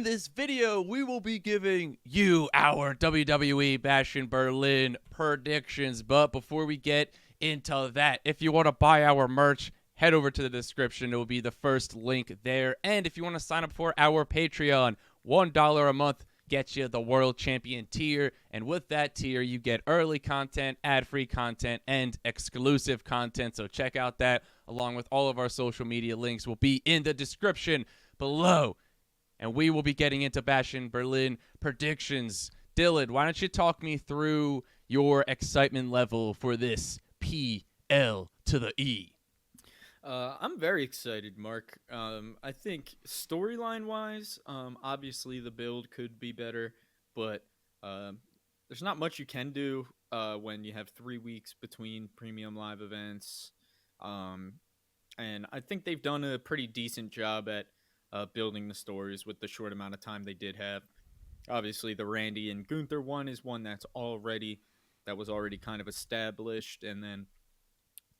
In this video, we will be giving you our WWE Bash in Berlin predictions. But before we get into that, if you want to buy our merch, head over to the description. It will be the first link there. And if you want to sign up for our Patreon, $1 a month gets you the World Champion tier. And with that tier, you get early content, ad-free content, and exclusive content. So check out that, along with all of our social media links will be in the description below. And we will be getting into Bash in Berlin predictions. Dillon, why don't you talk me through your excitement level for this PL to the E? I'm very excited, Mark. I think storyline-wise, obviously the build could be better, but there's not much you can do when you have 3 weeks between premium live events. And I think they've done a pretty decent job at building the stories with the short amount of time they did have. Obviously, the Randy and Gunther one is one that was already kind of established, and then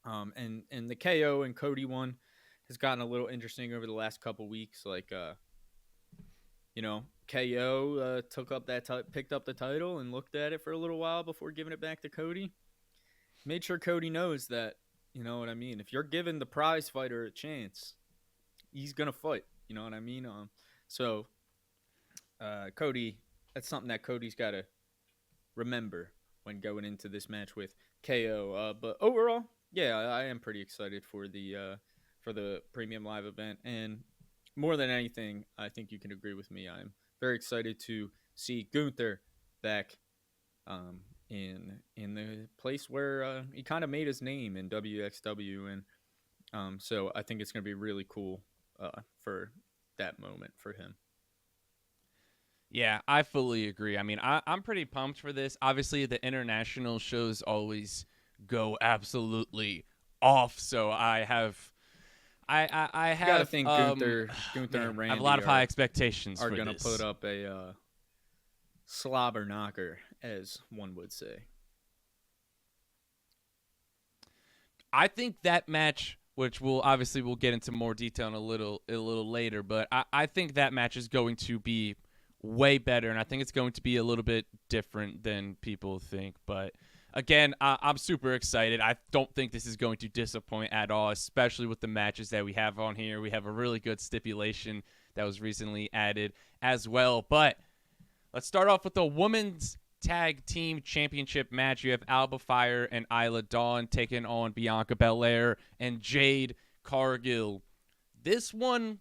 and the KO and Cody one has gotten a little interesting over the last couple weeks. Like, KO picked up the title and looked at it for a little while before giving it back to Cody. Made sure Cody knows that, you know what I mean. If you're giving the prize fighter a chance, he's gonna fight. You know what I mean? So Cody, that's something that Cody's got to remember when going into this match with KO. But overall, yeah, I am pretty excited for the premium live event, and more than anything, I think you can agree with me. I'm very excited to see Gunther back in the place where he kind of made his name in WXW, and so I think it's going to be really cool for that moment for him. Yeah, I fully agree. I mean, I'm pretty pumped for this. Obviously, the international shows always go absolutely off, so I gotta think Gunther and Randy I have a lot of high expectations are for gonna this. put up a slobber knocker, as one would say. I think that match, which we'll get into more detail in a little later, but I think that match is going to be way better, and I think it's going to be a little bit different than people think. But again, I'm super excited. I don't think this is going to disappoint at all, especially with the matches that we have on here. We have a really good stipulation that was recently added as well. But let's start off with the women's tag team championship match. You have Alba Fire and Isla Dawn taking on Bianca Belair and Jade Cargill. This one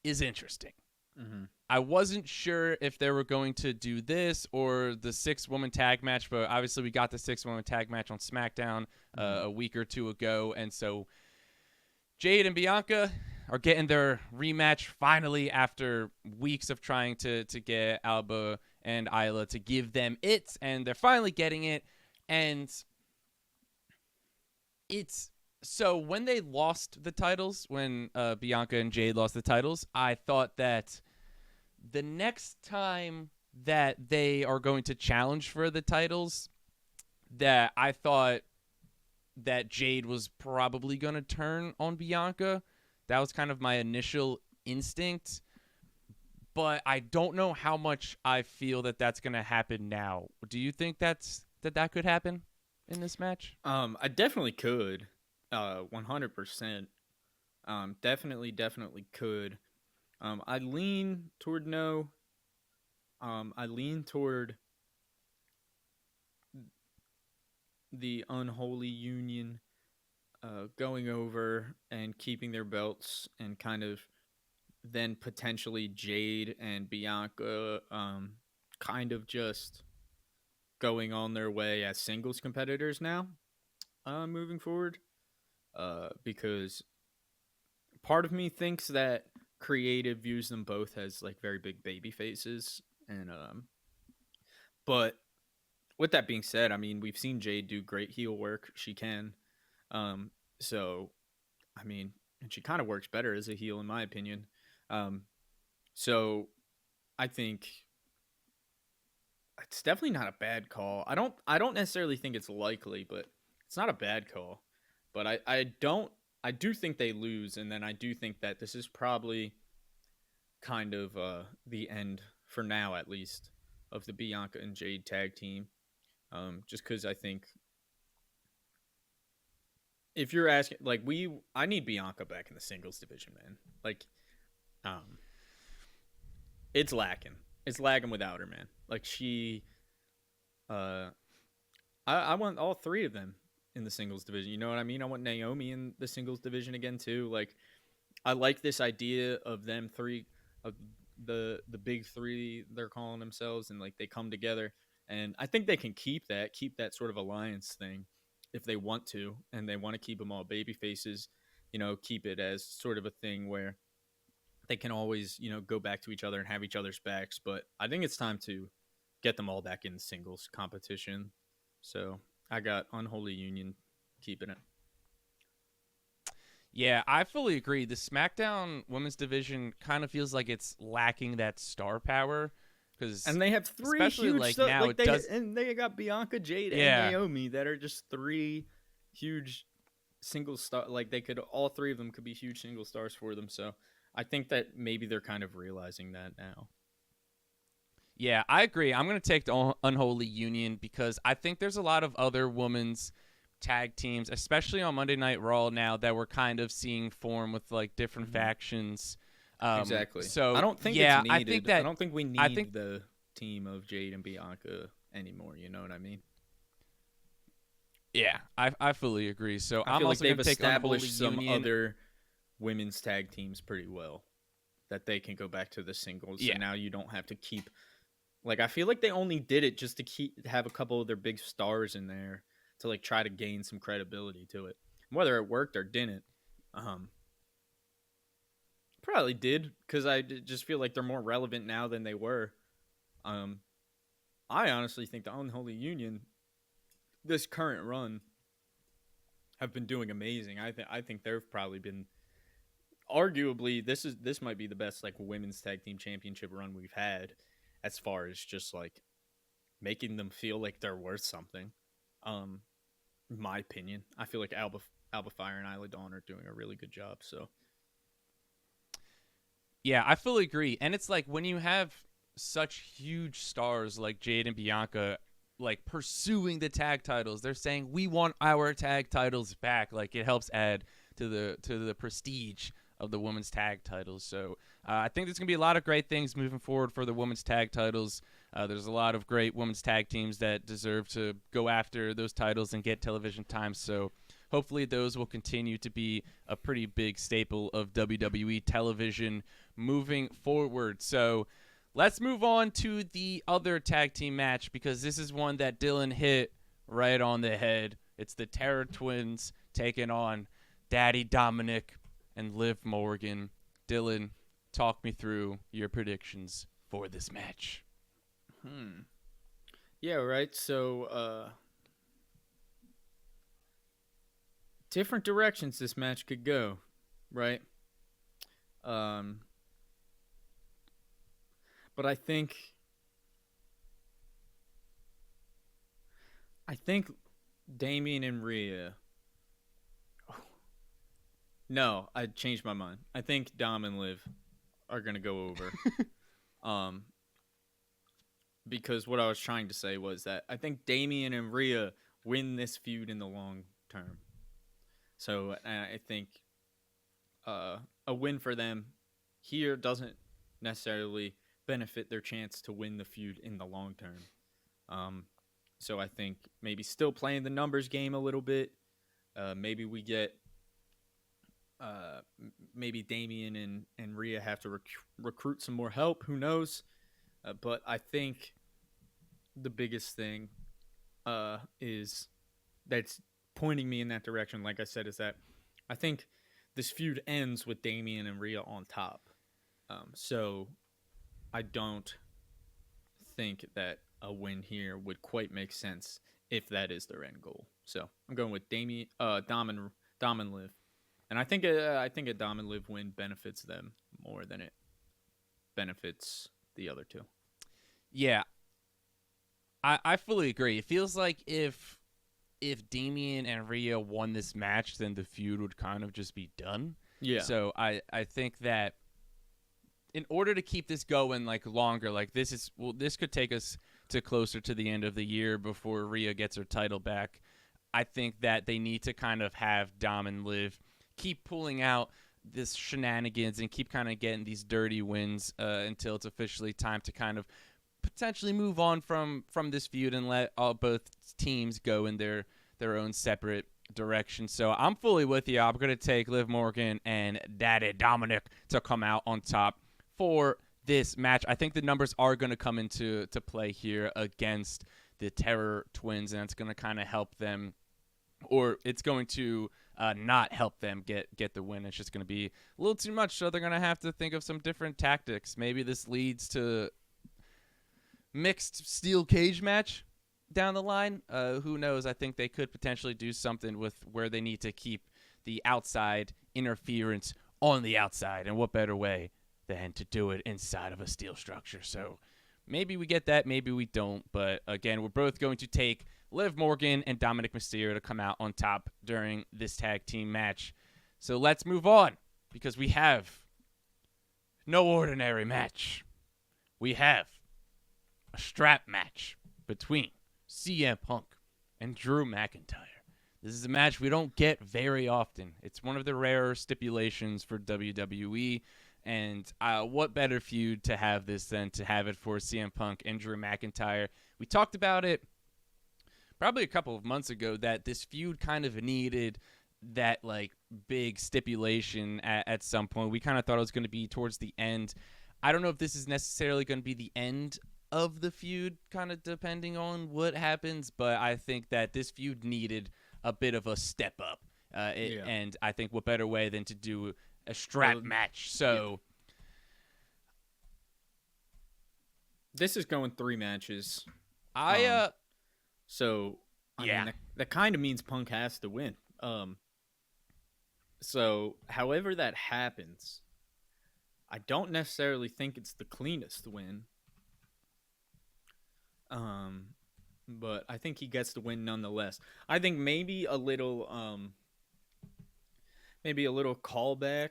is interesting. Mm-hmm. I wasn't sure if they were going to do this or the 6-woman tag match, but obviously we got the 6-woman tag match on SmackDown a week or two ago, and so Jade and Bianca are getting their rematch finally after weeks of trying to get Alba and Isla to give them it, and they're finally getting it. And it's so when they lost the titles, when Bianca and Jade lost the titles, I thought that the next time that they are going to challenge for the titles, that I thought that Jade was probably going to turn on Bianca. That was kind of my initial instinct. But I don't know how much I feel that that's going to happen now. Do you think that could happen in this match? I definitely could. 100%. Definitely could. I lean toward no. I lean toward the Unholy Union going over and keeping their belts, and kind of then potentially Jade and Bianca kind of just going on their way as singles competitors now moving forward, because part of me thinks that creative views them both as like very big baby faces, and but with that being said, I mean, we've seen Jade do great heel work. She can, so I mean, and she kind of works better as a heel in my opinion. So I think it's definitely not a bad call. I don't necessarily think it's likely, but it's not a bad call. But I do think they lose, and then I do think that this is probably kind of the end, for now at least, of the Bianca and Jade tag team. Just because I think if you're asking, like, I need Bianca back in the singles division, man. Like, um, it's lacking. It's lagging without her, man. Like, uh, I want all three of them in the singles division. You know what I mean? I want Naomi in the singles division again too. Like, I like this idea of them three, of the big three they're calling themselves, and like they come together. And I think they can keep that sort of alliance thing if they want to, and they want to keep them all baby faces. Keep it as sort of a thing where they can always, go back to each other and have each other's backs. But I think it's time to get them all back in singles competition. So I got Unholy Union keeping it. Yeah, I fully agree. The SmackDown women's division kind of feels like it's lacking that star power. And they have three especially huge like now like and they got Bianca, Jade, and Naomi that are just three huge single star. Like, all three of them could be huge single stars for them. So I think that maybe they're kind of realizing that now. Yeah, I agree. I'm going to take the Unholy Union because I think there's a lot of other women's tag teams, especially on Monday Night Raw now, that we're kind of seeing form with like different factions. Exactly. So I don't think yeah, it's needed. I think that I don't think we need the team of Jade and Bianca anymore. You know what I mean? Yeah, I fully agree. So I I'm feel also like going they've to take Unholy established some Union. other women's tag teams pretty well that they can go back to the singles. Yeah. And now you don't have to keep. Like, I feel like they only did it just to have a couple of their big stars in there to like try to gain some credibility to it. Whether it worked or didn't, probably did, because I just feel like they're more relevant now than they were. I honestly think the Unholy Union, this current run, have been doing amazing. I think they've probably been, arguably, this might be the best like women's tag team championship run we've had, as far as just like making them feel like they're worth something. In my opinion, I feel like Alba Fire and Isla Dawn are doing a really good job. So yeah, I fully agree. And it's like when you have such huge stars like Jade and Bianca like pursuing the tag titles, they're saying we want our tag titles back. Like, it helps add to the prestige of the women's tag titles. So I think there's going to be a lot of great things moving forward for the women's tag titles. There's a lot of great women's tag teams that deserve to go after those titles and get television time. So hopefully those will continue to be a pretty big staple of WWE television moving forward. So let's move on to the other tag team match, because this is one that Dillon hit right on the head. It's the Terror Twins taking on Daddy Dominic and Liv Morgan. Dillon, talk me through your predictions for this match. Yeah, right. So different directions this match could go, right? But I think Damian and Rhea. No, I changed my mind. I think Dom and Liv are gonna go over. Because what I was trying to say was that I think Damian and Rhea win this feud in the long term. So I think a win for them here doesn't necessarily benefit their chance to win the feud in the long term. So I think maybe still playing the numbers game a little bit. Maybe we get maybe Damian and Rhea have to recruit some more help. Who knows? But I think the biggest thing is that's pointing me in that direction, like I said, is that I think this feud ends with Damian and Rhea on top. So I don't think that a win here would quite make sense if that is their end goal. So I'm going with Dom and Liv. And I think a Dom and Liv win benefits them more than it benefits the other two. Yeah, I fully agree. It feels like if Damian and Rhea won this match, then the feud would kind of just be done. Yeah. So I think that in order to keep this going like longer, like this could take us to closer to the end of the year before Rhea gets her title back. I think that they need to kind of have Dom and Liv keep pulling out this shenanigans and keep kind of getting these dirty wins until it's officially time to kind of potentially move on from this feud and let both teams go in their own separate direction. So I'm fully with you. I'm going to take Liv Morgan and Daddy Dominic to come out on top for this match. I think the numbers are going to come into play here against the Terror Twins, and it's going to kind of help them, or it's going to not help them get the win. It's just going to be a little too much, so they're going to have to think of some different tactics. Maybe this leads to mixed steel cage match down the line. Who knows? I think they could potentially do something with where they need to keep the outside interference on the outside, and what better way than to do it inside of a steel structure. So maybe we get that, maybe we don't. But again, we're both going to take Liv Morgan and Dominic Mysterio to come out on top during this tag team match. So let's move on, because we have no ordinary match. We have a strap match between CM Punk and Drew McIntyre. This is a match we don't get very often. It's one of the rarer stipulations for WWE. And what better feud to have this than to have it for CM Punk and Drew McIntyre? We talked about it probably a couple of months ago that this feud kind of needed that like big stipulation at some point. We kind of thought it was going to be towards the end. I don't know if this is necessarily going to be the end of the feud, kind of depending on what happens, but I think that this feud needed a bit of a step up. And I think what better way than to do a strap match. So this is going 3 matches. So I mean, that kind of means Punk has to win. So however that happens, I don't necessarily think it's the cleanest win. But I think he gets the win nonetheless. I think maybe a little callback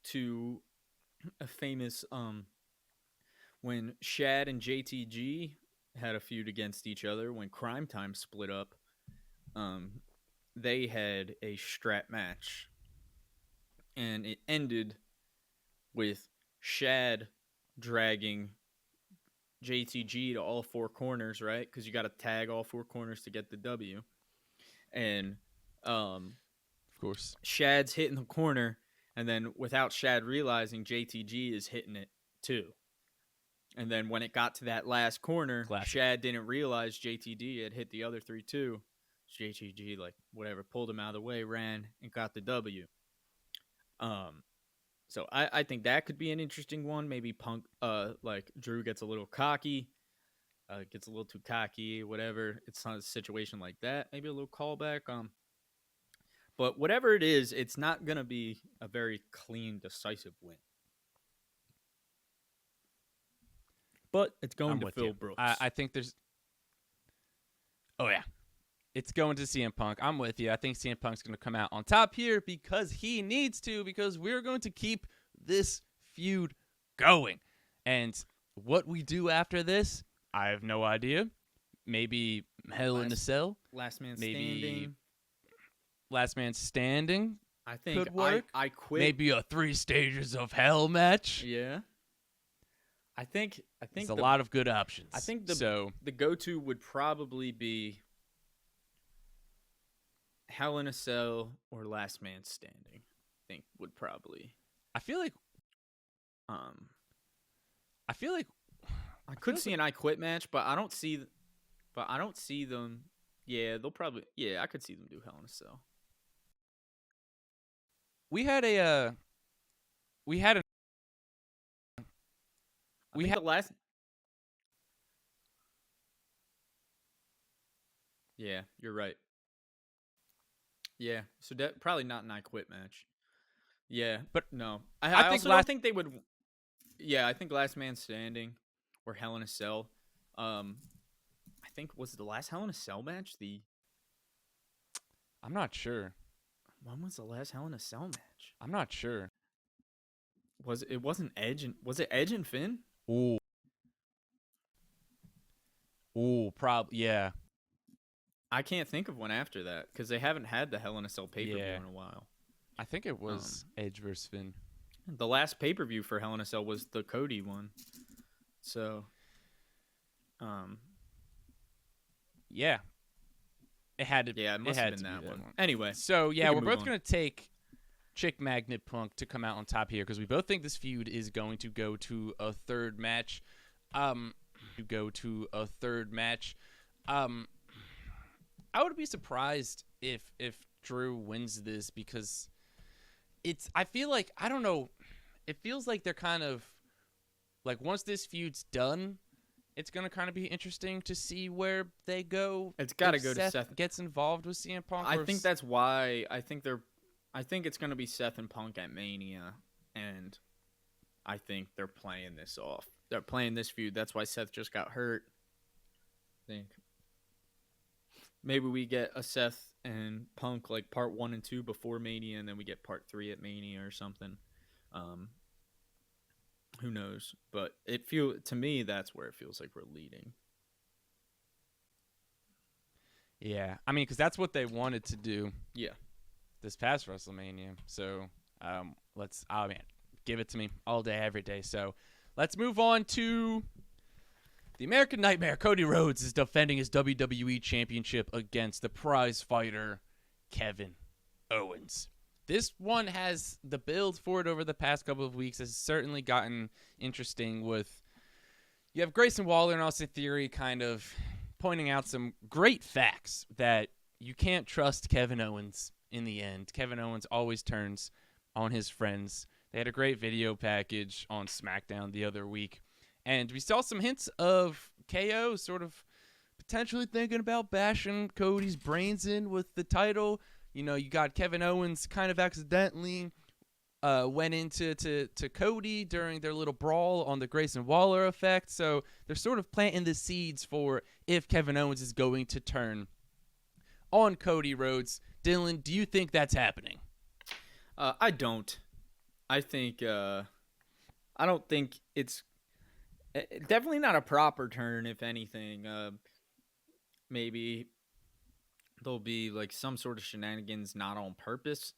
to a famous when Shad and JTG had a feud against each other when Crime Time split up. They had a strap match, and it ended with Shad dragging JTG to all 4 corners, right? Because you got to tag all 4 corners to get the W. And of course, Shad's hitting the corner, and then without Shad realizing, JTG is hitting it too. And then when it got to that last corner, Shad didn't realize JTG had hit the other 3 too. JTG, like, whatever, pulled him out of the way, ran, and got the W. So I think that could be an interesting one. Maybe Punk, like, Drew gets a little cocky, gets a little too cocky, whatever. It's not a situation like that. Maybe a little callback. But whatever it is, it's not going to be a very clean, decisive win. But it's going to Phil Brooks. I think there's... Oh, yeah. It's going to CM Punk. I'm with you. I think CM Punk's going to come out on top here because he needs to, because we're going to keep this feud going. And what we do after this, I have no idea. Maybe Hell in a Cell. Last Man Maybe Standing. Last Man Standing. I think could work. I quit. Maybe a 3 Stages of Hell match. Yeah. I think there's a lot of good options. I think the go-to would probably be Hell in a Cell or Last Man Standing. I think would probably. I feel like I could see an I Quit match, but I don't see them. Yeah, they'll probably. Yeah, I could see them do Hell in a Cell. We had the last. Yeah, you're right. Yeah, so probably not an I Quit match. Yeah, but no, I also don't think they would. Yeah, I think Last Man Standing or Hell in a Cell. I think was the last Hell in a Cell match I'm not sure. When was the last Hell in a Cell match? I'm not sure. it wasn't Edge and was it Edge and Finn? Ooh. Probably, yeah. I can't think of one after that because they haven't had the Hell in a Cell pay-per-view Yeah. in a while. I think it was Edge versus Finn. The last pay-per-view for Hell in a Cell was the Cody one. So, yeah. It had to yeah, it must have been that one. Anyway, so yeah, we're both on. going to take Chick Magnet Punk to come out on top here because we both think this feud is going to go to a third match. I would be surprised if Drew wins this because I feel like, I don't know, it feels like they're kind of like once this feud's done, it's going to kind of be interesting to see where they go. It's got to go to Seth. Gets involved with CM Punk. I think that's why I think it's going to be Seth and Punk at Mania, and I think they're playing this off. They're playing this feud. That's why Seth just got hurt. I think maybe we get a Seth and Punk like part 1 and 2 before Mania, and then we get part 3 at Mania or something. Who knows? But to me, that's where it feels like we're leading. Yeah, I mean, because that's what they wanted to do. Yeah. This past WrestleMania. So, give it to me all day, every day. So, let's move on to the American Nightmare. Cody Rhodes is defending his WWE Championship against the prize fighter, Kevin Owens. This one has the build for it over the past couple of weeks has certainly gotten interesting with you have Grayson Waller and Austin Theory kind of pointing out some great facts that you can't trust Kevin Owens in the end. Kevin Owens always turns on his friends. They had a great video package on SmackDown the other week. And we saw some hints of KO sort of potentially thinking about bashing Cody's brains in with the title. You know, you got Kevin Owens kind of accidentally went into to Cody during their little brawl on the Grayson Waller effect. So they're sort of planting the seeds for if Kevin Owens is going to turn on Cody Rhodes. Dillon, do you think that's happening? I don't. I think I don't think it's definitely not a proper turn. If anything, maybe there'll be like some sort of shenanigans, not on purpose.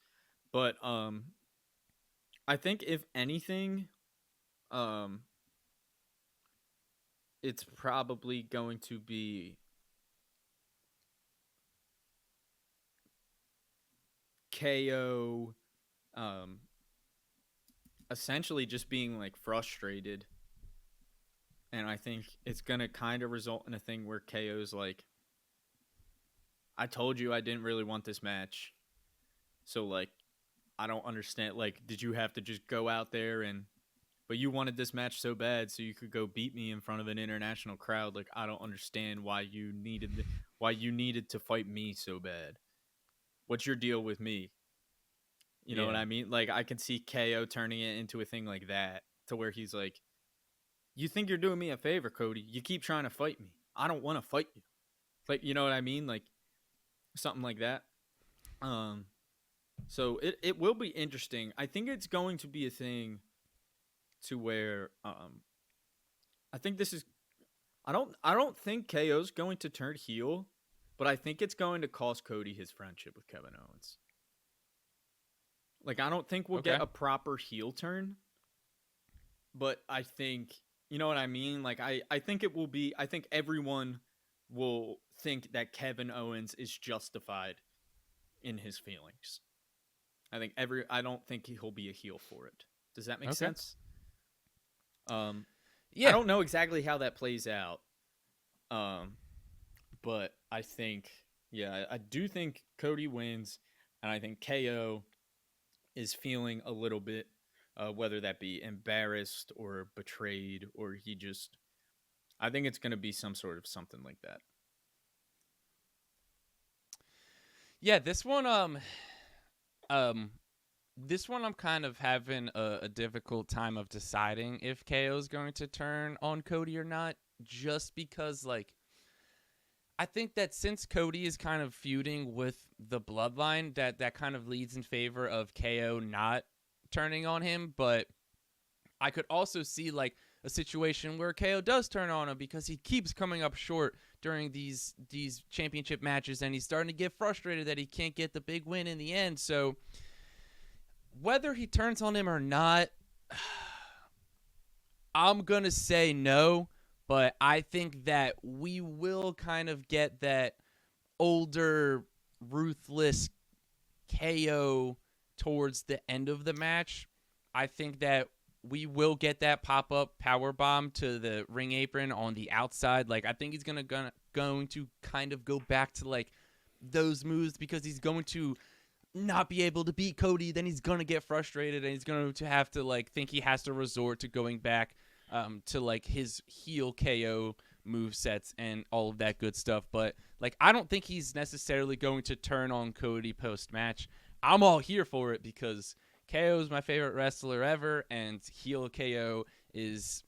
But I think if anything, it's probably going to be KO essentially just being like frustrated, and I think it's gonna kind of result in a thing where KO's like, I told you I didn't really want this match, so like I don't understand, like, did you have to just go out there but you wanted this match so bad so you could go beat me in front of an international crowd? Like, I don't understand why you needed to fight me so bad. What's your deal with me? You know what I mean? Like, I can see KO turning it into a thing like that, to where he's like, you think you're doing me a favor, Cody. You keep trying to fight me. I don't want to fight you. Like, you know what I mean? Like, something like that. So it will be interesting. I think it's going to be a thing to where I think this is I don't think KO's going to turn heel, but I think it's going to cost Cody his friendship with Kevin Owens. Like, I don't think we'll get a proper heel turn, but I think, you know what I mean? Like, I think it will be, I think everyone will think that Kevin Owens is justified in his feelings. I don't think he'll be a heel for it. Does that make sense? Yeah. I don't know exactly how that plays out. But I think, I do think Cody wins, and I think KO is feeling a little bit, whether that be embarrassed or betrayed, or I think it's going to be some sort of something like that. Yeah, this one I'm kind of having a difficult time of deciding if KO is going to turn on Cody or not, just because, like, I think that since Cody is kind of feuding with the Bloodline, that kind of leads in favor of KO not turning on him. But I could also see like a situation where KO does turn on him because he keeps coming up short during these championship matches, and he's starting to get frustrated that he can't get the big win in the end. So whether he turns on him or not, I'm going to say no, but I think that we will kind of get that older, ruthless KO towards the end of the match. I think that we will get that pop-up power bomb to the ring apron on the outside. Like, I think he's going to kind of go back to like those moves because he's going to not be able to beat Cody. Then he's going to get frustrated and he's going to have to like think he has to resort to going back to like his heel KO move sets and all of that good stuff. But like, I don't think he's necessarily going to turn on Cody post-match. I'm all here for it because KO is my favorite wrestler ever, and heel KO is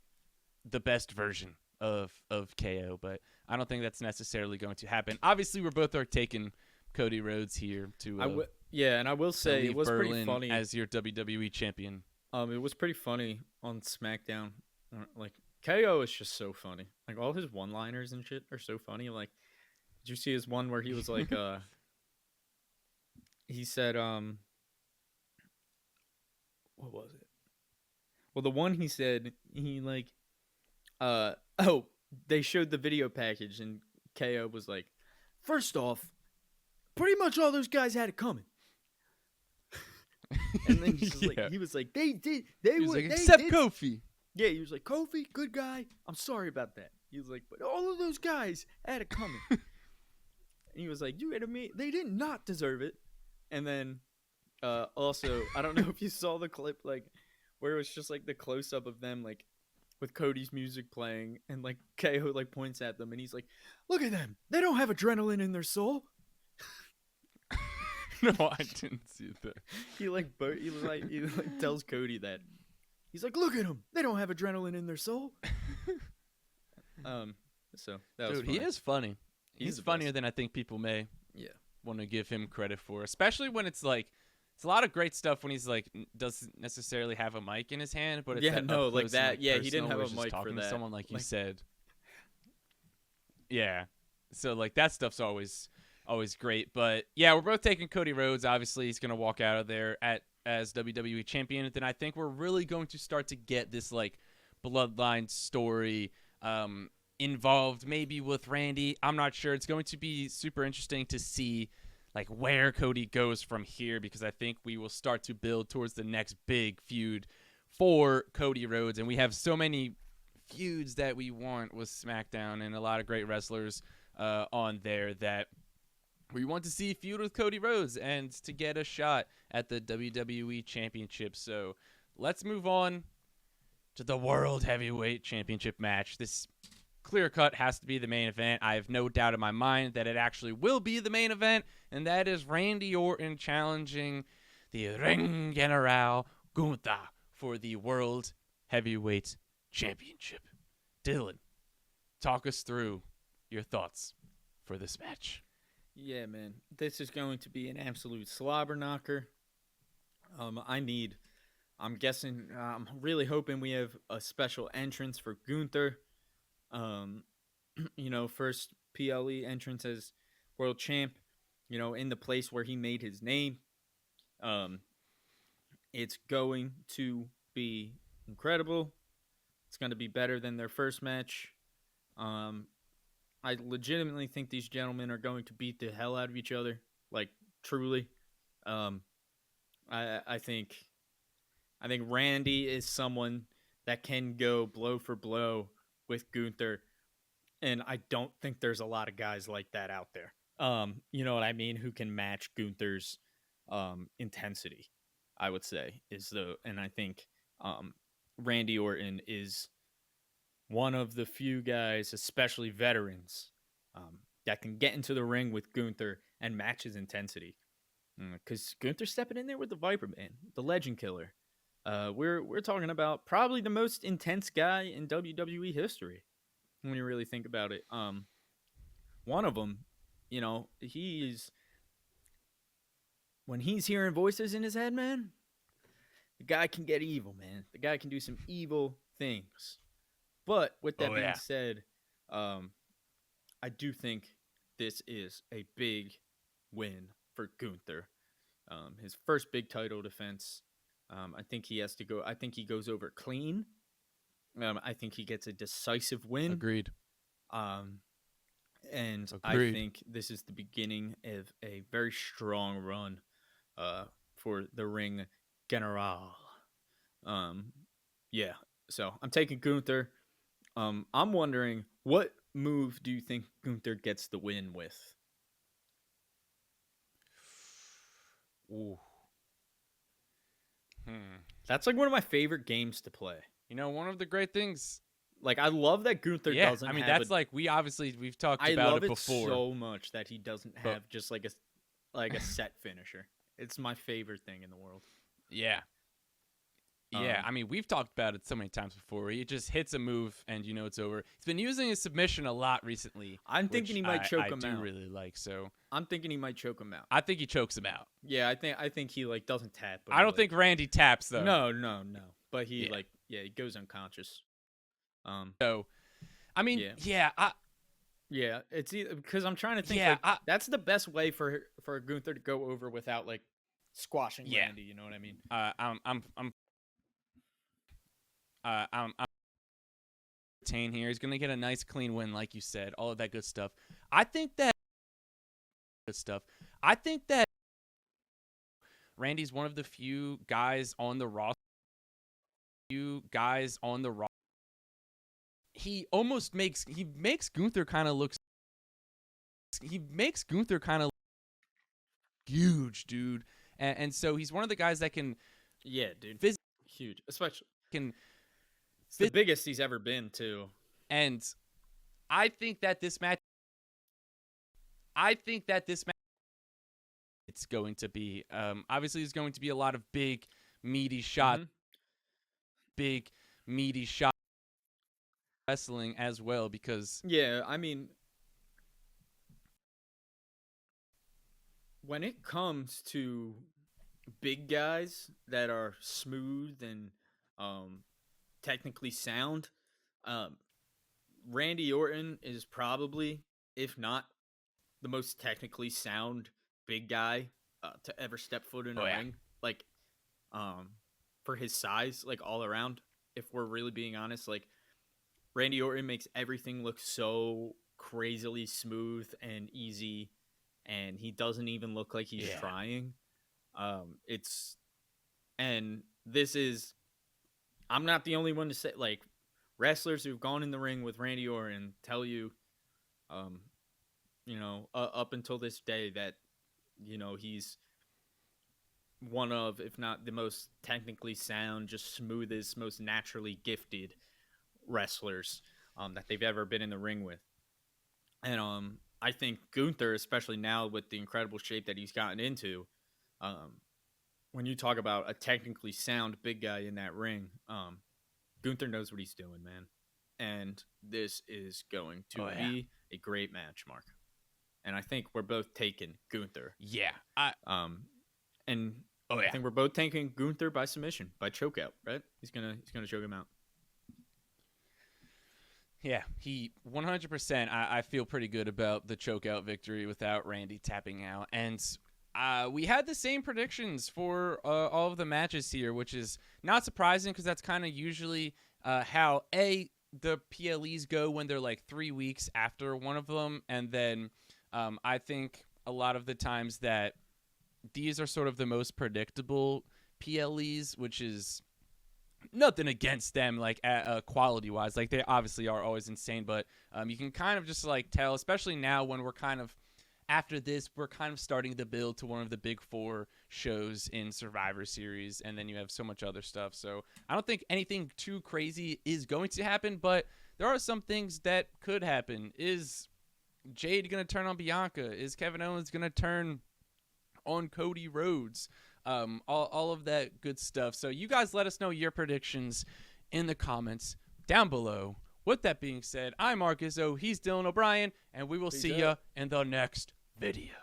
the best version of KO, but I don't think that's necessarily going to happen. Obviously, we're both taking Cody Rhodes here to and I will say it was Berlin pretty funny as your WWE champion. It was pretty funny on SmackDown. Like, KO is just so funny. Like, all his one-liners and shit are so funny. Like, did you see his one where he was like, he said, what was it? Well, the one he said, he like, they showed the video package and KO was like, first off, pretty much all those guys had it coming. And then he was like, they did, except Kofi. Yeah, he was like, Kofi, good guy. I'm sorry about that. He was like, but all of those guys had it coming. And he was like, you kidding me? They did not deserve it. And then, also, I don't know if you saw the clip, like, where it was just like the close up of them, like, with Cody's music playing, and like KO like points at them, and he's like, "Look at them! They don't have adrenaline in their soul." No, I didn't see that. He tells Cody that. He's like, "Look at them! They don't have adrenaline in their soul." So that was Dude, funny. he is funny. He's funnier than I think people may want to give him credit for, especially when it's like. It's a lot of great stuff when he's like doesn't necessarily have a mic in his hand, but it's like that. And, yeah, he didn't have a mic talking for that. To someone like you said. Yeah, so like that stuff's always great. But yeah, we're both taking Cody Rhodes. Obviously, he's gonna walk out of there as WWE champion. And then I think we're really going to start to get this like bloodline story involved, maybe with Randy. I'm not sure. It's going to be super interesting to see. Like where Cody goes from here, because I think we will start to build towards the next big feud for Cody Rhodes. And we have so many feuds that we want with SmackDown and a lot of great wrestlers on there that we want to see feud with Cody Rhodes and to get a shot at the WWE Championship. So let's move on to the World Heavyweight Championship match. This clear cut has to be the main event. I have no doubt in my mind that it actually will be the main event, and that is Randy Orton challenging the Ring General Gunther for the World Heavyweight Championship. Dillon, talk us through your thoughts for this match. Yeah, man, this is going to be an absolute slobber knocker. I'm really hoping we have a special entrance for Gunther. First PLE entrance as world champ, in the place where he made his name. It's going to be incredible. It's going to be better than their first match. I legitimately think these gentlemen are going to beat the hell out of each other. Like, truly. I think Randy is someone that can go blow for blow with Gunther, and I don't think there's a lot of guys like that out there. You know what I mean? Who can match Gunther's intensity, I would say, and I think Randy Orton is one of the few guys, especially veterans, that can get into the ring with Gunther and match his intensity. Because Gunther's stepping in there with the Viper Man, the Legend Killer. We're talking about probably the most intense guy in WWE history when you really think about it. One of them, when he's hearing voices in his head, man, the guy can get evil, man. The guy can do some evil things. But with that being said, I do think this is a big win for Gunther. His first big title defense. I think he has to go. I think he goes over clean. I think he gets a decisive win. Agreed. And I think this is the beginning of a very strong run for the Ring General. Yeah. So I'm taking Gunther. I'm wondering, what move do you think Gunther gets the win with? Ooh. That's like one of my favorite games to play. You know, one of the great things. Like, I love that Gunther doesn't have that's like, we've talked about it before. So much that he doesn't have just like a set finisher. It's my favorite thing in the world. Yeah. Yeah, I mean, we've talked about it so many times before. Where he just hits a move and you know it's over. He's been using his submission a lot recently. I'm thinking he might choke him out. I do really like, so. I'm thinking he might choke him out. I think he chokes him out. Yeah, I think he like doesn't tap. But I don't think Randy taps though. No. But he he goes unconscious. So, I mean, yeah, it's either, because I'm trying to think. That's the best way for Gunther to go over without like squashing Randy. You know what I mean? I'm retain here. He's gonna get a nice clean win, like you said. All of that good stuff. I think that Randy's one of the few guys on the roster. He makes Gunther kind of look. He makes Gunther kind of huge, dude. And so he's one of the guys that can. Yeah, dude. Huge, especially it's the biggest he's ever been too. And I think that this match. It's going to be obviously there's going to be a lot of big meaty shots. Big meaty shot wrestling as well, because I mean, when it comes to big guys that are smooth and technically sound, Randy Orton is probably, if not the most technically sound big guy to ever step foot in a ring. Like, for his size, like all around, if we're really being honest, like Randy Orton makes everything look so crazily smooth and easy, and he doesn't even look like he's trying. I'm not the only one to say, like, wrestlers who've gone in the ring with Randy Orton tell you, up until this day that, he's one of, if not the most technically sound, just smoothest, most naturally gifted wrestlers that they've ever been in the ring with. And I think Gunther, especially now with the incredible shape that he's gotten into, when you talk about a technically sound big guy in that ring, Gunther knows what he's doing, man. And this is going to be a great match, Mark. And I think we're both taking Gunther. Yeah. I think we're both taking Gunther by submission, by chokeout, right? He's gonna choke him out. Yeah, he 100%. I feel pretty good about the chokeout victory without Randy tapping out. And we had the same predictions for all of the matches here, which is not surprising because that's kind of usually how the PLEs go when they're like 3 weeks after one of them. And then I think a lot of the times that these are sort of the most predictable PLEs, which is nothing against them, like quality-wise. Like, they obviously are always insane, but you can kind of just like tell, especially now when we're kind of after this, we're kind of starting to build to one of the big 4 shows in Survivor Series, and then you have so much other stuff. So I don't think anything too crazy is going to happen, but there are some things that could happen. Is Jade going to turn on Bianca? Is Kevin Owens going to turn on Cody Rhodes? All of that good stuff. So you guys let us know your predictions in the comments down below. With that being said, I'm Marcus O. He's Dylan O'Brien, and we will see you in the next video.